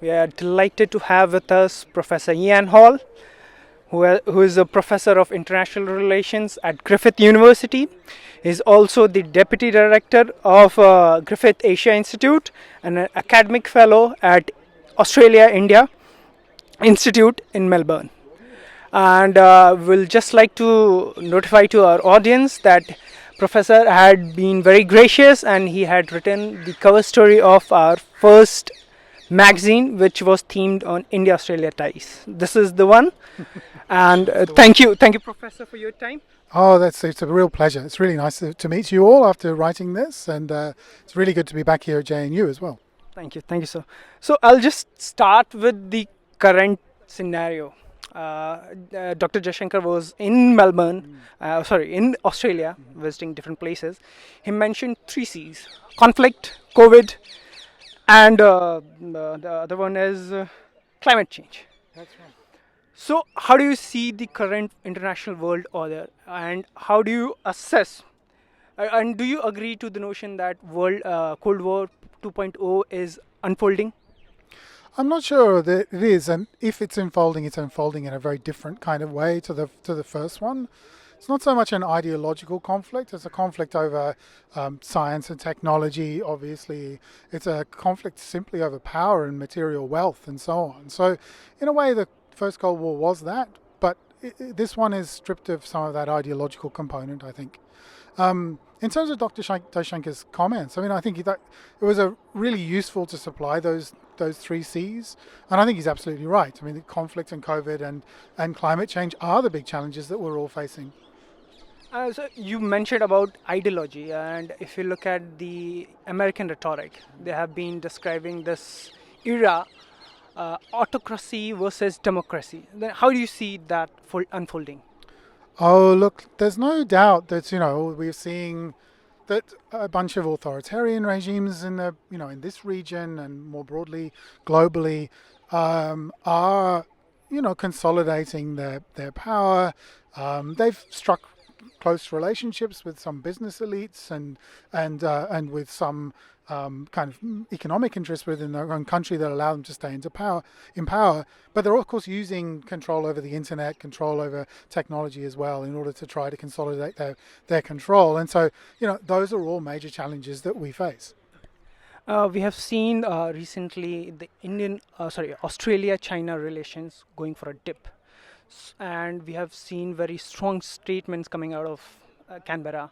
We are delighted to have with us Professor Ian Hall, who is a professor of international relations at Griffith University. He is also the deputy director of Griffith Asia Institute and an academic fellow at Australia India Institute in Melbourne. And we'll just like to notify to our audience that Professor had been very gracious and he had written the cover story of our first magazine, which was themed on India-Australia ties. This is the one. And thank you, Professor, for your time. Oh, it's a real pleasure. It's really nice to meet you all after writing this, and it's really good to be back here at JNU as well. Thank you, sir. So I'll just start with the current scenario. Dr. Jaishankar was in Melbourne, in Australia, visiting different places. He mentioned three C's: conflict, COVID, and the other one is climate change. That's right. So, how do you see the current international world order, and how do you assess? And do you agree to the notion that world Cold War 2.0 is unfolding? I'm not sure that it is, and if it's unfolding in a very different kind of way to the first one. It's not so much an ideological conflict; it's a conflict over science and technology. Obviously, it's a conflict simply over power and material wealth and so on. So, in a way, the First Cold War was that, but this one is stripped of some of that ideological component, I think. In terms of Dr. Jaishankar's comments, I mean, I think that it was a really useful to supply those three C's, and I think he's absolutely right. I mean, the conflict and COVID and climate change are the big challenges that we're all facing. So you mentioned about ideology, and if you look at the American rhetoric, they have been describing this era, autocracy versus democracy. Then how do you see that unfolding? Oh, look, there's no doubt that we're seeing that a bunch of authoritarian regimes in in this region and more broadly globally are consolidating their power. They've struck close relationships with some business elites and with some kind of economic interests within their own country that allow them to stay in power. But they're of course using control over the internet, control over technology as well, in order to try to consolidate their control. And so those are all major challenges that we face. We have seen recently the Australia-China relations going for a dip, and we have seen very strong statements coming out of Canberra.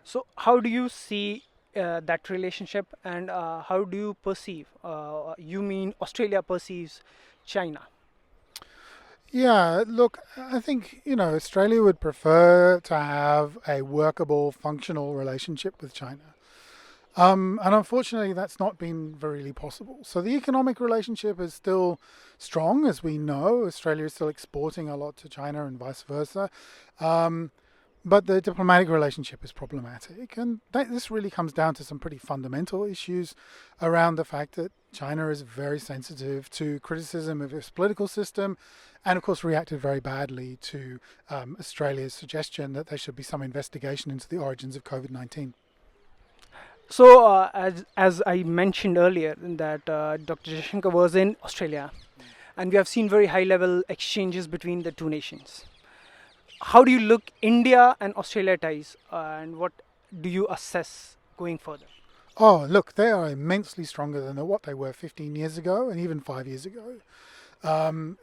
So, how do you see that relationship, and how do you perceive? You mean Australia perceives China? Yeah, look, I think Australia would prefer to have a workable, functional relationship with China. And unfortunately, that's not been really possible. So the economic relationship is still strong, as we know. Australia is still exporting a lot to China and vice versa. Um, but the diplomatic relationship is problematic. And this really comes down to some pretty fundamental issues around the fact that China is very sensitive to criticism of its political system and, of course, reacted very badly to Australia's suggestion that there should be some investigation into the origins of COVID-19. So, as I mentioned earlier, that Dr. Jaishankar was in Australia, and we have seen very high-level exchanges between the two nations. How do you look India and Australia ties, and what do you assess going further? Oh, look, they are immensely stronger than what they were 15 years ago and even 5 years ago.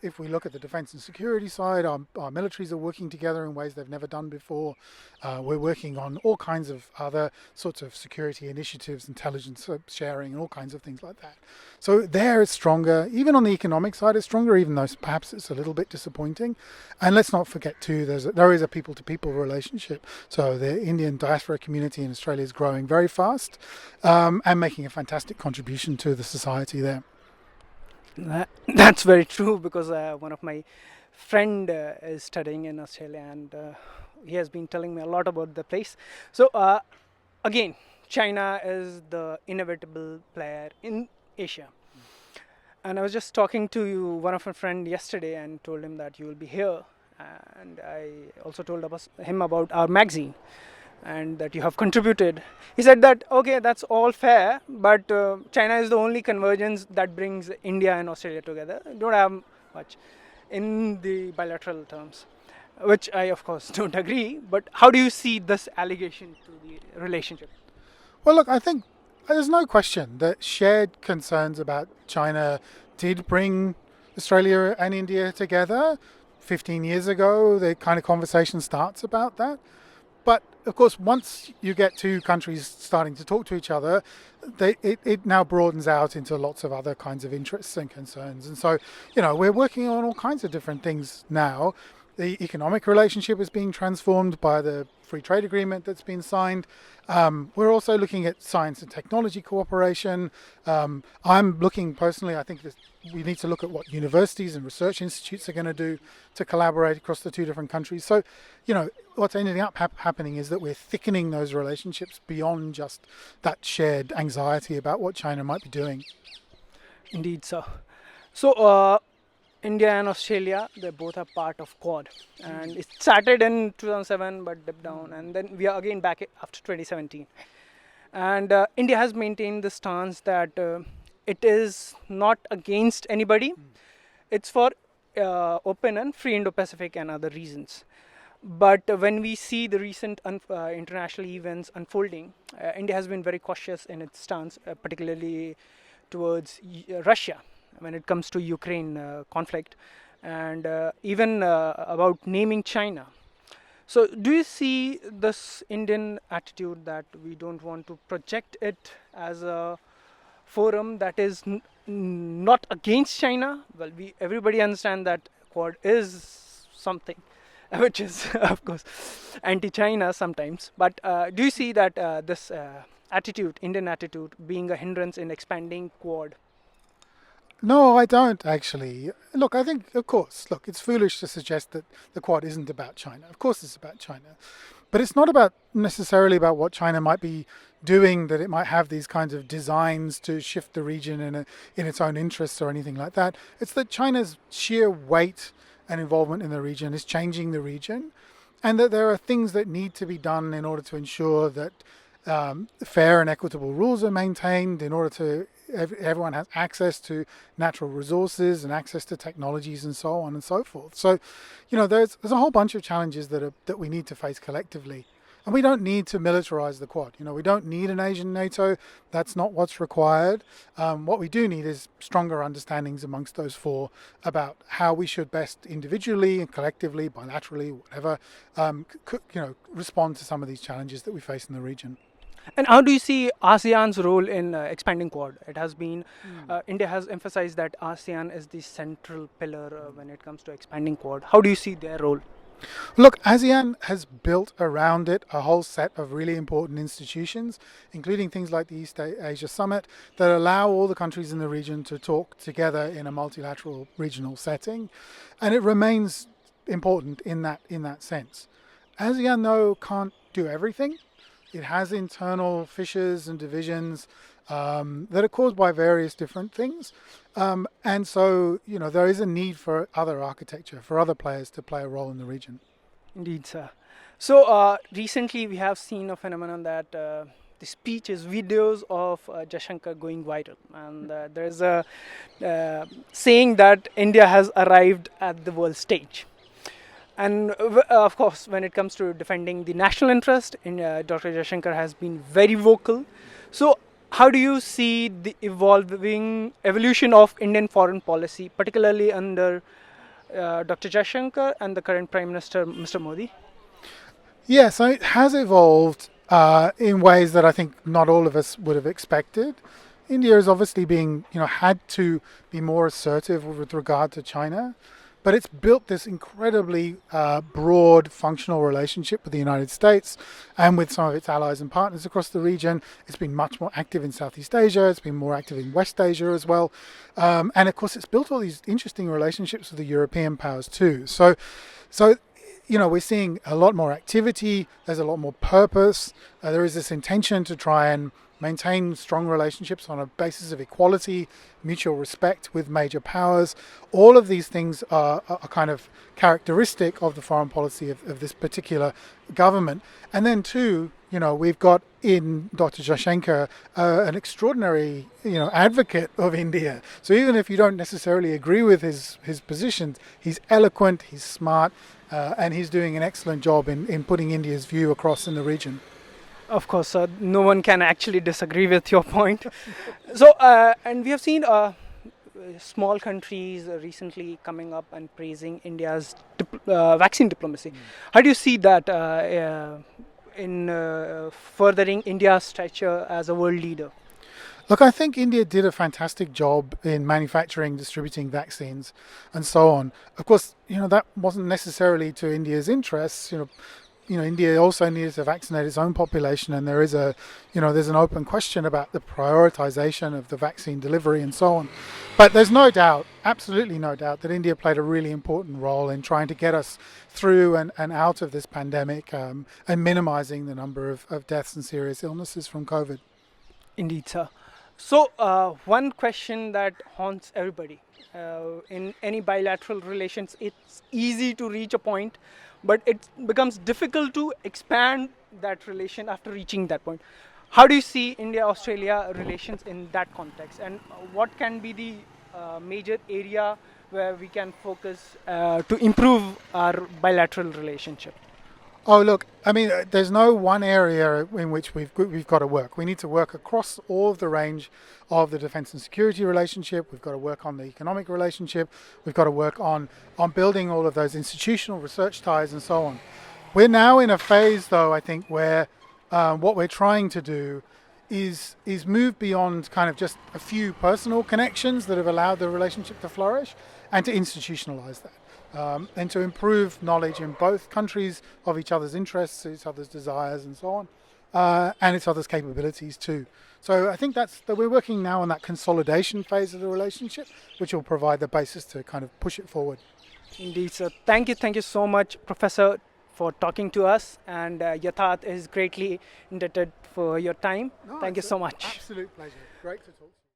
If we look at the defence and security side, our militaries are working together in ways they've never done before. We're working on all kinds of other sorts of security initiatives, intelligence sharing, and all kinds of things like that. So there it's stronger. Even on the economic side, it's stronger, even though perhaps it's a little bit disappointing. And let's not forget too, there is a people-to-people relationship. So the Indian diaspora community in Australia is growing very fast and making a fantastic contribution to the society there. That's very true because one of my friend is studying in Australia, and he has been telling me a lot about the place. So again, China is the inevitable player in Asia. And I was just talking to one of my friend yesterday and told him that you will be here, and I also told him about our magazine. and that you have contributed. He said that okay, that's all fair, but China is the only convergence that brings India and Australia together. Don't have much in the bilateral terms, which I of course don't agree. But how do you see this allegation to the relationship? Well, look, I think there's no question that shared concerns about China did bring Australia and India together. 15 years ago, the kind of conversation starts about that. But of course, once you get two countries starting to talk to each other, it now broadens out into lots of other kinds of interests and concerns. And so, we're working on all kinds of different things now. The economic relationship is being transformed by the free trade agreement that's been signed. We're also looking at science and technology cooperation. I'm looking personally, I think that we need to look at what universities and research institutes are going to do to collaborate across the two different countries. So, what's ending up happening is that we're thickening those relationships beyond just that shared anxiety about what China might be doing. Indeed, sir. So, India and Australia, they both are part of Quad, and it started in 2007 but dipped down, and then we are again back after 2017. And India has maintained the stance that it is not against anybody, it's for open and free Indo-Pacific and other reasons. But when we see the recent international events unfolding, India has been very cautious in its stance, particularly towards Russia when it comes to Ukraine conflict, and even about naming China. So, do you see this Indian attitude that we don't want to project it as a forum that is not against China? Well, we everybody understand that Quad is something which is of course anti-China sometimes. But do you see that this attitude, Indian attitude, being a hindrance in expanding Quad? No, I don't actually. Look, I think, of course, it's foolish to suggest that the Quad isn't about China. Of course, it's about China. But it's not about necessarily about what China might be doing, that it might have these kinds of designs to shift the region in its own interests or anything like that. It's that China's sheer weight and involvement in the region is changing the region, and that there are things that need to be done in order to ensure that fair and equitable rules are maintained, in order to everyone has access to natural resources and access to technologies and so on and so forth. So, there's a whole bunch of challenges that we need to face collectively. And we don't need to militarize the Quad. We don't need an Asian NATO. That's not what's required. What we do need is stronger understandings amongst those four about how we should best individually and collectively, bilaterally, whatever, respond to some of these challenges that we face in the region. And how do you see ASEAN's role in expanding Quad? It has been, India has emphasized that ASEAN is the central pillar when it comes to expanding Quad. How do you see their role? Look, ASEAN has built around it a whole set of really important institutions, including things like the East Asia Summit, that allow all the countries in the region to talk together in a multilateral regional setting. And it remains important in that sense. ASEAN, though, can't do everything. It has internal fissures and divisions that are caused by various different things. And so, there is a need for other architecture, for other players to play a role in the region. Indeed, sir. So, recently we have seen a phenomenon that the speeches, videos of Jaishankar going viral. And there is a saying that India has arrived at the world stage. And of course, when it comes to defending the national interest, Dr. Jaishankar has been very vocal. So, how do you see the evolution of Indian foreign policy, particularly under Dr. Jaishankar and the current Prime Minister, Mr. Modi? Yes, it has evolved in ways that I think not all of us would have expected. India is obviously had to be more assertive with regard to China. But it's built this incredibly broad, functional relationship with the United States and with some of its allies and partners across the region. It's been much more active in Southeast Asia. It's been more active in West Asia as well. And of course, it's built all these interesting relationships with the European powers too. So, we're seeing a lot more activity. There's a lot more purpose. There is this intention to try and maintain strong relationships on a basis of equality, mutual respect with major powers. All of these things are kind of characteristic of the foreign policy of this particular government. And then two, we've got in Dr. Jaishankar an extraordinary, advocate of India. So even if you don't necessarily agree with his positions, he's eloquent, he's smart, and he's doing an excellent job in putting India's view across in the region. Of course, no one can actually disagree with your point. So, and we have seen small countries recently coming up and praising India's vaccine diplomacy. How do you see that in furthering India's stature as a world leader? Look, I think India did a fantastic job in manufacturing, distributing vaccines, and so on. Of course, that wasn't necessarily to India's interests. India also needs to vaccinate its own population, and there's an open question about the prioritization of the vaccine delivery and so on. But there's no doubt, absolutely no doubt, that India played a really important role in trying to get us through and out of this pandemic and minimizing the number of deaths and serious illnesses from COVID. Indeed, sir. So, one question that haunts everybody in any bilateral relations, it's easy to reach a point, but it becomes difficult to expand that relation after reaching that point. How do you see India-Australia relations in that context, and what can be the major area where we can focus to improve our bilateral relationship? Oh, look, I mean, there's no one area in which we've got to work. We need to work across all of the range of the defense and security relationship. We've got to work on the economic relationship. We've got to work on building all of those institutional research ties and so on. We're now in a phase, though, I think, where what we're trying to do is move beyond kind of just a few personal connections that have allowed the relationship to flourish and to institutionalize that. And to improve knowledge in both countries of each other's interests, each other's desires, and so on, and each other's capabilities too. So I think that we're working now on that consolidation phase of the relationship, which will provide the basis to kind of push it forward. Indeed, sir. Thank you so much, Professor, for talking to us. And Yatharth is greatly indebted for your time. No, Thank you so much. Absolute pleasure. Great to talk to you.